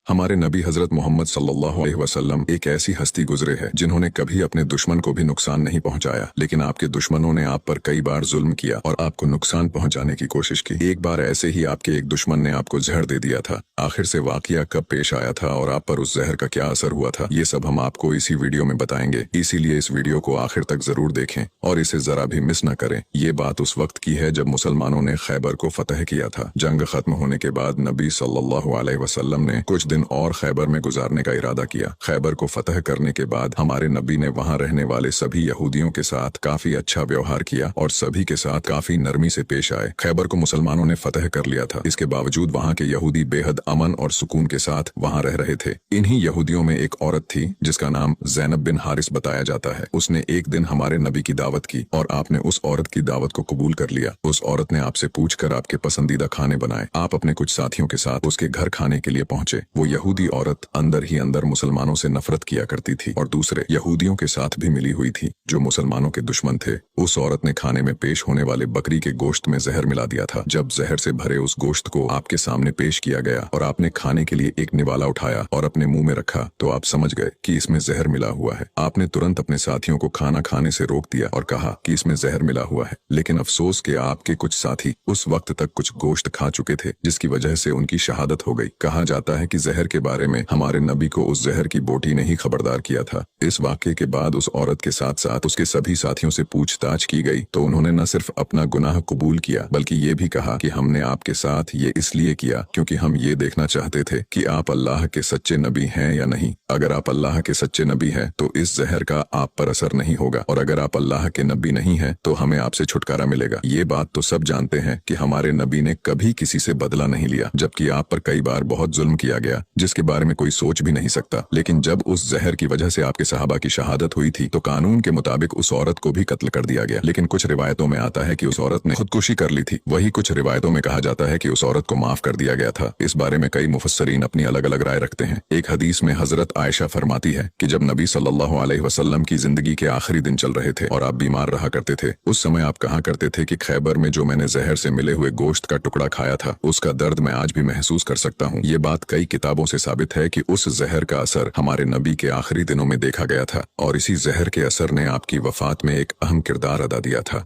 हमारे नबी हजरत मोहम्मद सल्लल्लाहु अलैहि वसल्लम एक ऐसी हस्ती गुजरे है जिन्होंने कभी अपने दुश्मन को भी नुकसान नहीं पहुंचाया, लेकिन आपके दुश्मनों ने आप पर कई बार जुल्म किया और आपको नुकसान पहुंचाने की कोशिश की। एक बार ऐसे ही आपके एक दुश्मन ने आपको जहर दे दिया था। आखिर से वाकया कब पेश आया था और आप पर उस जहर का क्या असर हुआ था, ये सब हम आपको इसी वीडियो में बताएंगे। इसीलिए इस वीडियो को आखिर तक जरूर देखें और इसे जरा भी मिस न करें। ये बात उस वक्त की है जब मुसलमानों ने खैबर को फतह किया था। जंग खत्म होने के बाद नबी सल्लल्लाहु अलैहि वसल्लम ने कुछ दिन और खैबर में गुजारने का इरादा किया। खैबर को फतह करने के बाद हमारे नबी ने वहां रहने वाले सभी यहूदियों के साथ काफी अच्छा व्यवहार किया और सभी के साथ काफी नरमी से पेश आए। खैबर को मुसलमानों ने फतह कर लिया था, इसके बावजूद वहां के यहूदी बेहद अमन और सुकून के साथ वहां रह रहे थे। इन्हीं यहूदियों में एक औरत थी जिसका नाम ज़ैनब बिन हारिस बताया जाता है। उसने एक दिन हमारे नबी की दावत की और आपने उस औरत की दावत को कबूल कर लिया। उस औरत ने आपसे पूछकर आपके पसंदीदा खाने बनाए। आप अपने कुछ साथियों के साथ उसके घर खाने के लिए पहुंचे। वो यहूदी औरत अंदर ही अंदर मुसलमानों से नफरत किया करती थी और दूसरे यहूदियों के साथ भी मिली हुई थी जो मुसलमानों के दुश्मन थे। उस औरत ने खाने में पेश होने वाले बकरी के गोश्त में जहर मिला दिया था। जब जहर से भरे उस गोश्त को आपके सामने पेश किया गया और आपने खाने के लिए एक निवाला उठाया और अपने मुंह में रखा तो आप समझ गए कि इसमें जहर मिला हुआ है। आपने तुरंत अपने साथियों को खाना खाने से रोक दिया और कहा कि इसमें जहर मिला हुआ है, लेकिन अफसोस के आपके कुछ साथी उस वक्त तक कुछ गोश्त खा चुके थे जिसकी वजह से उनकी शहादत हो गई। कहा जाता है कि जहर के बारे में हमारे नबी को उस जहर की बोटी ने ही खबरदार किया था। इस वाक़े के बाद उस औरत के साथ साथ उसके सभी साथियों से पूछताछ की गई तो उन्होंने न सिर्फ अपना गुनाह कबूल किया बल्कि ये भी कहा कि हमने आपके साथ ये इसलिए किया क्योंकि हम ये देखना चाहते थे कि आप अल्लाह के सच्चे नबी हैं या नहीं। अगर आप अल्लाह के सच्चे नबी हैं तो इस जहर का आप पर असर नहीं होगा और अगर आप अल्लाह के नबी नहीं हैं तो हमें आपसे छुटकारा मिलेगा। ये बात तो सब जानते हैं कि हमारे नबी ने कभी किसी से बदला नहीं लिया, जबकि आप पर कई बार बहुत जुल्म किया गया जिसके बारे में कोई सोच भी नहीं सकता। लेकिन जब उस जहर की वजह से आपके सहाबा की शहादत हुई थी तो कानून के मुताबिक उस औरत को भी कत्ल कर दिया गया। लेकिन कुछ रिवायतों में आता है कि उस औरत ने खुदकुशी कर ली थी। वही कुछ रिवायतों में कहा जाता है कि उस औरत को माफ कर दिया गया था। इस बारे में कई मुफस्सरीन अपनी अलग अलग राय रखते हैं। एक हदीस में हजरत आयशा फरमाती है कि जब नबी सल्लल्लाहु अलैहि वसल्लम की जिंदगी के आखिरी दिन चल रहे थे और आप बीमार रहा करते थे, उस समय आप कहा करते थे कि खैबर में जो मैंने जहर से मिले हुए गोश्त का टुकड़ा खाया था उसका दर्द मैं आज भी महसूस कर सकता हूँ। ये बात कई किताबों से साबित है कि उस जहर का असर हमारे नबी के आखिरी दिनों में देखा गया था और इसी जहर के असर ने आपकी वफात में एक अहम किरदार अदा दिया था।